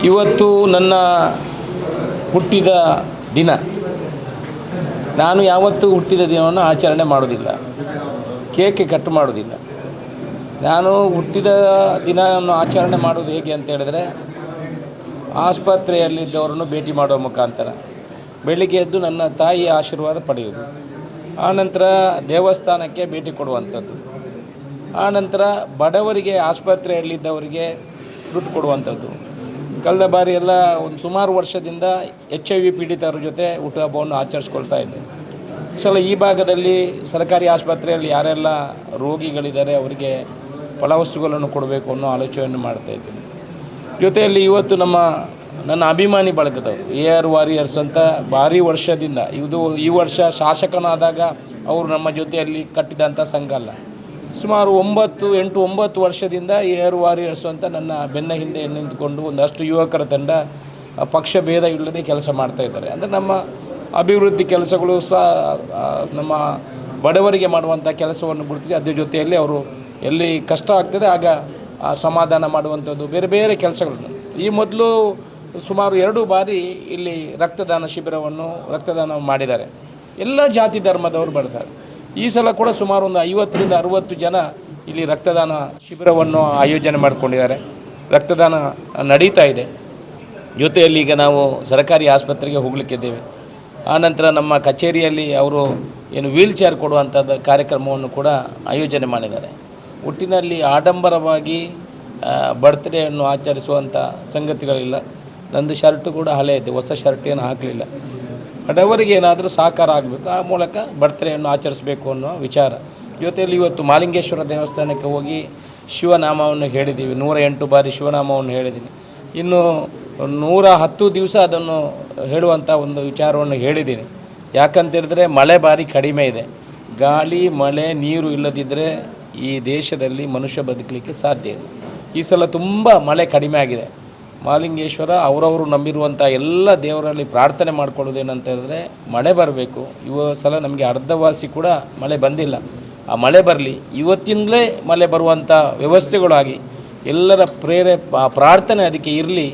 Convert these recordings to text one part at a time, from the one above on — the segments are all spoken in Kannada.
ಇವತ್ತು ನನ್ನ ಹುಟ್ಟಿದ ದಿನ. ನಾನು ಯಾವತ್ತೂ ಹುಟ್ಟಿದ ದಿನವನ್ನು ಆಚರಣೆ ಮಾಡೋದಿಲ್ಲ, ಕೇಕ್ ಕಟ್ ಮಾಡೋದಿಲ್ಲ. ನಾನು ಹುಟ್ಟಿದ ದಿನವನ್ನು ಆಚರಣೆ ಮಾಡೋದು ಹೇಗೆ ಅಂತ ಹೇಳಿದ್ರೆ, ಆಸ್ಪತ್ರೆಯಲ್ಲಿದ್ದವರನ್ನು ಭೇಟಿ ಮಾಡುವ ಮುಖಾಂತರ ಬೆಳಿಗ್ಗೆ ಎದ್ದು ನನ್ನ ತಾಯಿಯ ಆಶೀರ್ವಾದ ಪಡೆಯುವುದು, ಆನಂತರ ದೇವಸ್ಥಾನಕ್ಕೆ ಭೇಟಿ ಕೊಡುವಂಥದ್ದು, ಆನಂತರ ಬಡವರಿಗೆ ಆಸ್ಪತ್ರೆಯಲ್ಲಿದ್ದವರಿಗೆ ದುಡ್ಡು ಕೊಡುವಂಥದ್ದು. ಕಳೆದ ಬಾರಿ ಎಲ್ಲ ಒಂದು ಸುಮಾರು ವರ್ಷದಿಂದ HIV ಪೀಡಿತರ ಜೊತೆ ಹುಟ್ಟುಹಬ್ಬವನ್ನು ಆಚರಿಸ್ಕೊಳ್ತಾ ಇದ್ದೇನೆ. ಸಲ ಈ ಭಾಗದಲ್ಲಿ ಸರ್ಕಾರಿ ಆಸ್ಪತ್ರೆಯಲ್ಲಿ ಯಾರೆಲ್ಲ ರೋಗಿಗಳಿದ್ದಾರೆ ಅವರಿಗೆ ಫಲವಸ್ತುಗಳನ್ನು ಕೊಡಬೇಕು ಅನ್ನೋ ಆಲೋಚನೆಯನ್ನು ಮಾಡ್ತಾಯಿದ್ದೀನಿ. ಜೊತೆಯಲ್ಲಿ ಇವತ್ತು ನನ್ನ ಅಭಿಮಾನಿ ಬಳಗದವರು AR ವಾರಿಯರ್ಸ್ ಅಂತ ಭಾರಿ ವರ್ಷದಿಂದ, ಈ ವರ್ಷ ಶಾಸಕನಾದಾಗ ಅವರು ನಮ್ಮ ಜೊತೆಯಲ್ಲಿ ಕಟ್ಟಿದಂಥ ಸಂಘ ಅಲ್ಲ, ಸುಮಾರು 9 ವರ್ಷದಿಂದ AR ವಾರಿಯರ್ಸ್ ಅಂತ ನನ್ನ ಬೆನ್ನ ಹಿಂದೆ ನಿಂತುಕೊಂಡು ಒಂದಷ್ಟು ಯುವಕರ ತಂಡ ಪಕ್ಷ ಭೇದ ಇಲ್ಲದೆ ಕೆಲಸ ಮಾಡ್ತಾಯಿದ್ದಾರೆ. ಅಂದರೆ ನಮ್ಮ ಅಭಿವೃದ್ಧಿ ಕೆಲಸಗಳು ಸಹ ನಮ್ಮ ಬಡವರಿಗೆ ಮಾಡುವಂಥ ಕೆಲಸವನ್ನು ಗುರುತಿಸಿ ಅದ್ರ ಜೊತೆಯಲ್ಲಿ ಅವರು ಎಲ್ಲಿ ಕಷ್ಟ ಆಗ್ತದೆ ಆಗ ಸಮಾಧಾನ ಮಾಡುವಂಥದ್ದು ಬೇರೆ ಬೇರೆ ಕೆಲಸಗಳನ್ನು. ಈ ಮೊದಲು ಸುಮಾರು 2 ಬಾರಿ ಇಲ್ಲಿ ರಕ್ತದಾನ ಮಾಡಿದ್ದಾರೆ. ಎಲ್ಲ ಜಾತಿ ಧರ್ಮದವರು ಬರ್ತಾರೆ. ಈ ಸಲ ಕೂಡ ಸುಮಾರು ಒಂದು 50ರಿಂದ 60 ಜನ ಇಲ್ಲಿ ರಕ್ತದಾನ ಶಿಬಿರವನ್ನು ಆಯೋಜನೆ ಮಾಡಿಕೊಂಡಿದ್ದಾರೆ. ರಕ್ತದಾನ ನಡೀತಾ ಇದೆ. ಜೊತೆಯಲ್ಲಿ ಈಗ ನಾವು ಸರ್ಕಾರಿ ಆಸ್ಪತ್ರೆಗೆ ಹೋಗಲಿಕ್ಕಿದ್ದೇವೆ. ಆನಂತರ ನಮ್ಮ ಕಚೇರಿಯಲ್ಲಿ ಅವರು ಏನು ವೀಲ್ ಚೇರ್ ಕೊಡುವಂಥದ್ದು ಕಾರ್ಯಕ್ರಮವನ್ನು ಕೂಡ ಆಯೋಜನೆ ಮಾಡಿದ್ದಾರೆ. ಒಟ್ಟಿನಲ್ಲಿ ಆಡಂಬರವಾಗಿ ಬರ್ತ್ಡೇಯನ್ನು ಆಚರಿಸುವಂಥ ಸಂಗತಿಗಳಿಲ್ಲ. ನಂದು ಶರ್ಟು ಕೂಡ ಹಳೆ ಇದೆ, ಹೊಸ ಶರ್ಟ್ ಏನು ಹಾಕಲಿಲ್ಲ. ಬಡವರಿಗೆ ಏನಾದರೂ ಸಹಕಾರ ಆಗಬೇಕು, ಆ ಮೂಲಕ ಬರ್ತ್ಡೇಯನ್ನು ಆಚರಿಸಬೇಕು ಅನ್ನೋ ವಿಚಾರ. ಜೊತೆಯಲ್ಲಿ ಇವತ್ತು ಮಹಾಲಿಂಗೇಶ್ವರ ದೇವಸ್ಥಾನಕ್ಕೆ ಹೋಗಿ ಶಿವನಾಮವನ್ನು ಹೇಳಿದ್ದೀವಿ. 108 ಬಾರಿ ಶಿವನಾಮವನ್ನು ಹೇಳಿದ್ದೀನಿ. ಇನ್ನು 110 ದಿವಸ ಅದನ್ನು ಹೇಳುವಂಥ ಒಂದು ವಿಚಾರವನ್ನು ಹೇಳಿದ್ದೀನಿ. ಯಾಕಂತೇಳಿದ್ರೆ ಮಳೆ ಭಾರಿ ಕಡಿಮೆ ಇದೆ. ಗಾಳಿ ಮಳೆ ನೀರು ಇಲ್ಲದಿದ್ದರೆ ಈ ದೇಶದಲ್ಲಿ ಮನುಷ್ಯ ಬದುಕಲಿಕ್ಕೆ ಸಾಧ್ಯ ಇಲ್ಲ. ಈ ಸಲ ತುಂಬ ಮಳೆ ಕಡಿಮೆ ಆಗಿದೆ. ಮಹಾಲಿಂಗೇಶ್ವರ ಅವರವರು ನಂಬಿರುವಂಥ ಎಲ್ಲ ದೇವರಲ್ಲಿ ಪ್ರಾರ್ಥನೆ ಮಾಡ್ಕೊಳ್ಳೋದೇನಂತ ಹೇಳಿದ್ರೆ ಮಳೆ ಬರಬೇಕು. ಸಲ ನಮಗೆ ಅರ್ಧವಾಸಿ ಕೂಡ ಮಳೆ ಬಂದಿಲ್ಲ. ಆ ಮಳೆ ಬರಲಿ, ಇವತ್ತಿಂದಲೇ ಮಳೆ ಬರುವಂಥ ವ್ಯವಸ್ಥೆಗಳಾಗಿ ಎಲ್ಲರ ಪ್ರಾರ್ಥನೆ ಅದಕ್ಕೆ ಇರಲಿ.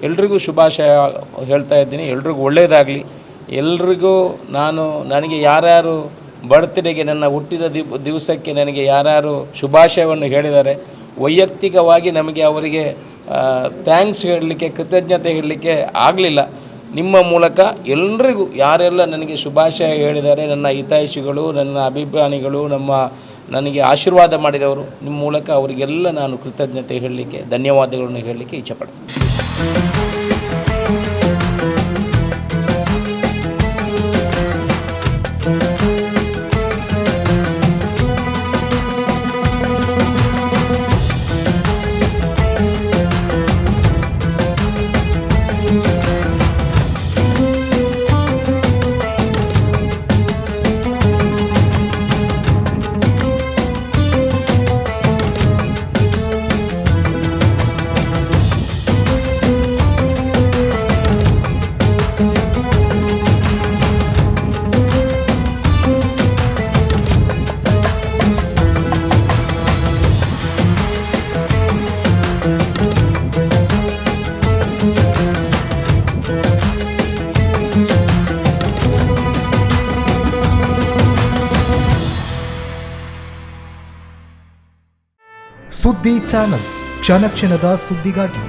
ಎಲ್ರಿಗೂ ಶುಭಾಶಯ ಹೇಳ್ತಾ ಇದ್ದೀನಿ. ಎಲ್ರಿಗೂ ಒಳ್ಳೆಯದಾಗಲಿ. ಎಲ್ರಿಗೂ ನನಗೆ ಯಾರ್ಯಾರು ಬರ್ತ್ಡೇಗೆ ನನ್ನ ಹುಟ್ಟಿದ ದಿವಸಕ್ಕೆ ನನಗೆ ಯಾರ್ಯಾರು ಶುಭಾಶಯವನ್ನು ಹೇಳಿದ್ದಾರೆ, ವೈಯಕ್ತಿಕವಾಗಿ ನಮಗೆ ಅವರಿಗೆ ಥ್ಯಾಂಕ್ಸ್ ಹೇಳಲಿಕ್ಕೆ, ಕೃತಜ್ಞತೆ ಹೇಳಲಿಕ್ಕೆ ಆಗಲಿಲ್ಲ. ನಿಮ್ಮ ಮೂಲಕ ಎಲ್ರಿಗೂ ಯಾರೆಲ್ಲ ನನಗೆ ಶುಭಾಶಯ ಹೇಳಿದ್ದಾರೆ, ನನ್ನ ಹಿತೈಷಿಗಳು, ನನ್ನ ಅಭಿಮಾನಿಗಳು, ನನಗೆ ಆಶೀರ್ವಾದ ಮಾಡಿದವರು, ನಿಮ್ಮ ಮೂಲಕ ಅವರಿಗೆಲ್ಲ ನಾನು ಕೃತಜ್ಞತೆ ಹೇಳಲಿಕ್ಕೆ, ಧನ್ಯವಾದಗಳನ್ನು ಹೇಳಲಿಕ್ಕೆ ಇಚ್ಛೆಪಡ್ತೀನಿ. ಸುದ್ದಿ ಚಾನಲ್, ಕ್ಷಣ ಕ್ಷಣದ ಸುದ್ದಿಗಾಗಿ.